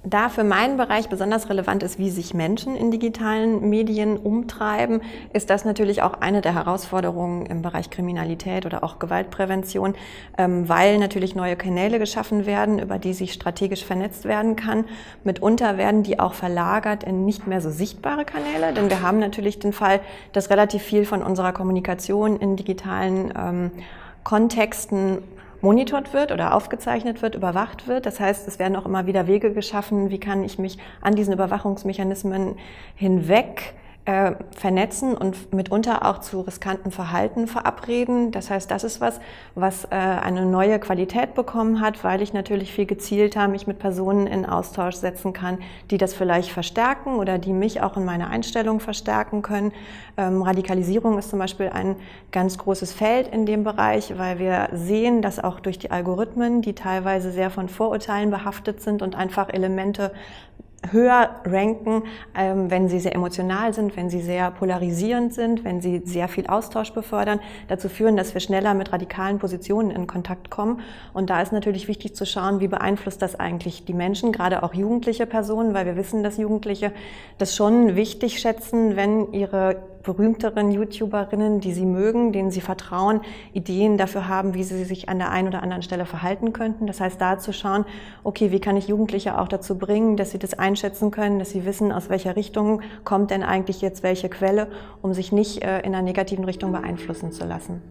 Da für meinen Bereich besonders relevant ist, wie sich Menschen in digitalen Medien umtreiben, ist das natürlich auch eine der Herausforderungen im Bereich Kriminalität oder auch Gewaltprävention, weil natürlich neue Kanäle geschaffen werden, über die sich strategisch vernetzt werden kann. Mitunter werden die auch verlagert in nicht mehr so sichtbare Kanäle, denn wir haben natürlich den Fall, dass relativ viel von unserer Kommunikation in digitalen Kontexten monitort wird oder aufgezeichnet wird, überwacht wird. Das heißt, es werden auch immer wieder Wege geschaffen, wie kann ich mich an diesen Überwachungsmechanismen hinweg vernetzen und mitunter auch zu riskanten Verhalten verabreden. Das heißt, das ist was eine neue Qualität bekommen hat, weil ich natürlich viel gezielter mich mit Personen in Austausch setzen kann, die das vielleicht verstärken oder die mich auch in meiner Einstellung verstärken können. Radikalisierung ist zum Beispiel ein ganz großes Feld in dem Bereich, weil wir sehen, dass auch durch die Algorithmen, die teilweise sehr von Vorurteilen behaftet sind und einfach Elemente höher ranken, wenn sie sehr emotional sind, wenn sie sehr polarisierend sind, wenn sie sehr viel Austausch befördern, dazu führen, dass wir schneller mit radikalen Positionen in Kontakt kommen. Und da ist natürlich wichtig zu schauen, wie beeinflusst das eigentlich die Menschen, gerade auch jugendliche Personen, weil wir wissen, dass Jugendliche das schon wichtig schätzen, wenn ihre berühmteren YouTuberinnen, die sie mögen, denen sie vertrauen, Ideen dafür haben, wie sie sich an der einen oder anderen Stelle verhalten könnten. Das heißt, da zu schauen, okay, wie kann ich Jugendliche auch dazu bringen, dass sie das einschätzen können, dass sie wissen, aus welcher Richtung kommt denn eigentlich jetzt welche Quelle, um sich nicht in einer negativen Richtung beeinflussen zu lassen.